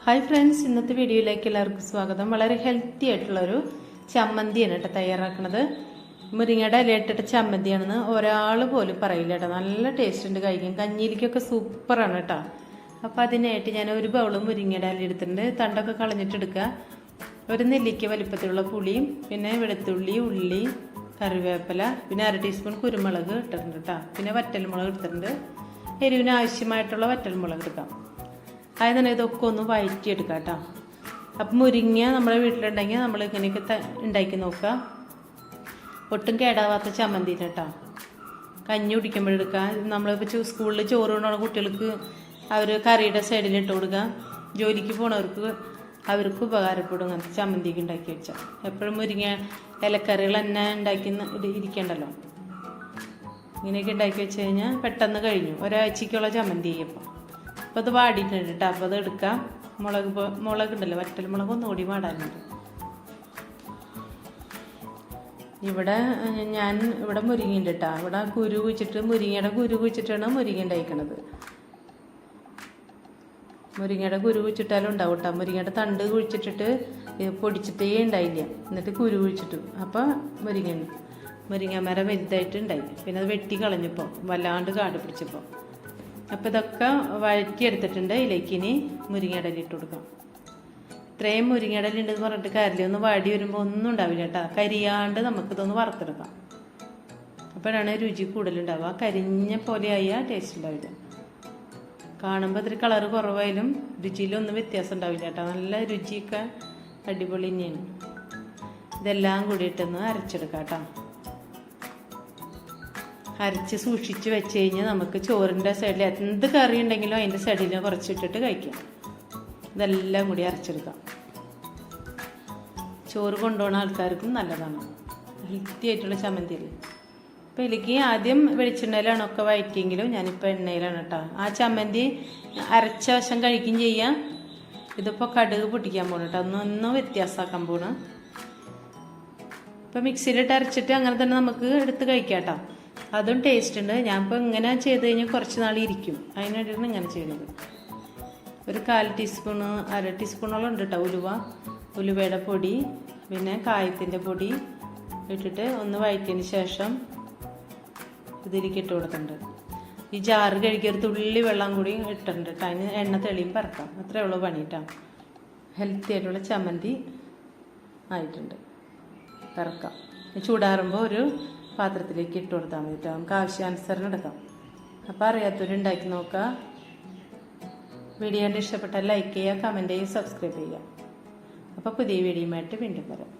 Hi friends, ഇന്നത്തെ വീഡിയോയിലേക്ക് എല്ലാവർക്കും സ്വാഗതം. വളരെ ഹെൽത്തി ആയിട്ടുള്ളൊരു ചമ്മന്തിയാണ് കേട്ടോ തയ്യാറാക്കുന്നത്. മുരിങ്ങയുടെ ഇലയിട്ടിട്ട് ചമ്മന്തിയാണെന്ന് ഒരാൾ പോലും പറയില്ല കേട്ടോ. നല്ല ടേസ്റ്റ് ഉണ്ട്, കഴിക്കും. കഞ്ഞിയിലേക്കൊക്കെ സൂപ്പറാണ് കേട്ടോ. അപ്പോൾ അതിനായിട്ട് ഞാൻ ഒരു ബൗൾ മുരിങ്ങയുടെ ഇല എടുത്തിട്ടുണ്ട്. തണ്ടൊക്കെ കളഞ്ഞിട്ടെടുക്കുക. ഒരു നെല്ലിക്ക വലിപ്പത്തിലുള്ള പുളിയും പിന്നെ വെളുത്തുള്ളി, ഉള്ളി, കറിവേപ്പില, പിന്നെ 1/2 ടീസ്പൂൺ കുരുമുളക് ഇട്ടിട്ടുണ്ട് കേട്ടോ. പിന്നെ വറ്റൽമുളക് എടുത്തിട്ടുണ്ട്. എരിവിന് ആവശ്യമായിട്ടുള്ള വറ്റൽമുളക് എടുക്കാം. ആയത് തന്നെ ഇതൊക്കെ ഒന്ന് വഴറ്റിയെടുക്കാം കേട്ടോ. അപ്പം മുരിങ്ങ നമ്മുടെ വീട്ടിലുണ്ടെങ്കിൽ നമ്മൾ ഇങ്ങനെയൊക്കെ ഉണ്ടാക്കി നോക്കുക. ഒട്ടും കേടാവാത്ത ചമ്മന്തി കേട്ടോ. കഞ്ഞി കുടിക്കുമ്പോഴെടുക്കുക. നമ്മളിപ്പോൾ സ്കൂളിൽ ചോറ് കൊണ്ടുപോകുന്ന കുട്ടികൾക്ക് അവർ കറിയുടെ സൈഡിൽ ഇട്ട് കൊടുക്കുക. ജോലിക്ക് പോണവർക്ക് അവർക്ക് ഉപകാരപ്പെടും അങ്ങനത്തെ ചമ്മന്തിക്ക് ഉണ്ടാക്കി വെച്ചാൽ. എപ്പോഴും മുരിങ്ങ ഇലക്കറികൾ തന്നെ ഉണ്ടാക്കി ഇരിക്കണ്ടല്ലോ. ഇങ്ങനെയൊക്കെ ഉണ്ടാക്കി വെച്ച് കഴിഞ്ഞാൽ പെട്ടെന്ന് കഴിഞ്ഞു. ഒരാഴ്ചക്കുള്ള ചമ്മന്തി ചെയ്യപ്പോൾ. അപ്പോൾ അത് വാടിയിട്ടുണ്ട് കേട്ടോ. അപ്പോൾ അത് എടുക്കാം. മുളക് ഉണ്ടല്ലോ, വറ്റൽ മുളക് ഒന്നുകൂടി വാടാനുണ്ട്. ഇവിടെ മുരിങ്ങയുണ്ട് കേട്ടോ. ഇവിടെ കുരു കുഴിച്ചിട്ട് മുരിങ്ങയുടെ കുരു കുഴിച്ചിട്ടാണ് മുരിങ്ങ ഉണ്ടായിക്കണത്. മുരിങ്ങയുടെ കുരു കുഴിച്ചിട്ടാലും ഉണ്ടാവും കേട്ടോ. മുരിങ്ങയുടെ തണ്ട് കുഴിച്ചിട്ടിട്ട് പൊടിച്ചിട്ടേ ഉണ്ടായില്ല. എന്നിട്ട് കുരു കുഴിച്ചിട്ടു. അപ്പോൾ മുരിങ്ങ മരം വലുതായിട്ട് ഉണ്ടായി. പിന്നെ അത് വെട്ടി കളഞ്ഞപ്പോൾ വല്ലാണ്ട് കാട് പിടിച്ചപ്പോൾ. അപ്പോൾ ഇതൊക്കെ വഴറ്റിയെടുത്തിട്ടുണ്ട്. ഇതിലേക്ക് ഇനി മുരിങ്ങയുടെ ഇല ഇട്ട് കൊടുക്കാം. ഇത്രയും മുരിങ്ങയുടെ ഇല ഉണ്ടെന്ന് പറഞ്ഞിട്ട് കാര്യമില്ല. ഒന്ന് വാടി വരുമ്പോൾ ഒന്നും ഉണ്ടാവില്ല കേട്ടോ. കരിയാണ്ട് നമുക്കിതൊന്ന് വറുത്തെടുക്കാം. അപ്പോഴാണ് രുചി കൂടുതലുണ്ടാവുക. കരിഞ്ഞ പോലെ ആയാൽ ടേസ്റ്റ് ഉണ്ടാവില്ല. കാണുമ്പോൾ ഇത്തിരി കളറ് കുറവായാലും രുചിയിലൊന്നും വ്യത്യാസം ഉണ്ടാവില്ല കേട്ടോ. നല്ല രുചിയൊക്കെ അടിപൊളി തന്നെയാണ്. ഇതെല്ലാം കൂടിയിട്ടൊന്ന് അരച്ചെടുക്കാം കേട്ടോ. അരച്ച് സൂക്ഷിച്ച് വെച്ച് കഴിഞ്ഞാൽ നമുക്ക് ചോറിൻ്റെ സൈഡിൽ എന്ത് കറി ഉണ്ടെങ്കിലും അതിൻ്റെ സൈഡിൽ കുറച്ചിട്ടിട്ട് കഴിക്കാം. ഇതെല്ലാം കൂടി അരച്ചെടുക്കാം. ചോറ് കൊണ്ടുപോകുന്ന ആൾക്കാർക്കും നല്ലതാണ്. ഹെൽത്തി ആയിട്ടുള്ള ചമ്മന്തിയല്ലേ. അപ്പോൾ ഇതിലേക്ക് ആദ്യം വെളിച്ചെണ്ണയിലാണ് ഒക്കെ വഴറ്റിയെങ്കിലും ഞാനിപ്പോൾ എണ്ണയിലാണ് കേട്ടോ. ആ ചമ്മന്തി അരച്ച വശം കഴിക്കുകയും ചെയ്യാം. ഇതിപ്പോൾ കടുക് പൊട്ടിക്കാൻ പോകണം കേട്ടോ. ഒന്നും വ്യത്യാസമാക്കാൻ പോകണം. ഇപ്പോൾ മിക്സിയിലിട്ട് അരച്ചിട്ട് അങ്ങനെ തന്നെ നമുക്ക് എടുത്ത് കഴിക്കാം കേട്ടോ. അതും ടേസ്റ്റ് ഉണ്ട്. ഞാനിപ്പോൾ ഇങ്ങനെ ചെയ്ത് കഴിഞ്ഞാൽ കുറച്ച് നാൾ ഇരിക്കും. അതിന് വേണ്ടിയിട്ടാണ് ഇങ്ങനെ ചെയ്യുന്നത്. ഒരു 1/4 ടീസ്പൂണ് 1/2 ടീസ്പൂണോളം ഉണ്ട് കേട്ടോ ഉലുവയുടെ പൊടി, പിന്നെ കായത്തിൻ്റെ പൊടി ഇട്ടിട്ട് ഒന്ന് വഴറ്റിയതിന് ശേഷം ഇതിലേക്ക് ഇട്ട് കൊടുത്തിട്ടുണ്ട്. ഈ ജാറ് കഴുകി ഒരു തുള്ളി വെള്ളം കൂടി ഇട്ടിട്ടുണ്ട് കേട്ടോ. അതിന് എണ്ണ തെളിയും പറക്കാം. അത്രേ ഉള്ളൂ പണിയിട്ടാണ്. ഹെൽത്തി ആയിട്ടുള്ള ചമ്മന്തി ആയിട്ടുണ്ട്. പറക്കാം. ചൂടാറുമ്പോൾ ഒരു പാത്രത്തിലേക്ക് ഇട്ട് കൊടുത്താൽ മതി കേട്ടോ. നമുക്ക് ആവശ്യാനുസരണം എടുക്കാം. അപ്പോൾ അറിയാത്തവരുണ്ടാക്കി നോക്കുക. വീഡിയോ കണ്ട് ഇഷ്ടപ്പെട്ടാൽ ലൈക്ക് ചെയ്യുക, കമൻറ്റ് ചെയ്യുക, സബ്സ്ക്രൈബ് ചെയ്യുക. അപ്പോൾ പുതിയ വീഡിയോയുമായിട്ട് വീണ്ടും വരാം.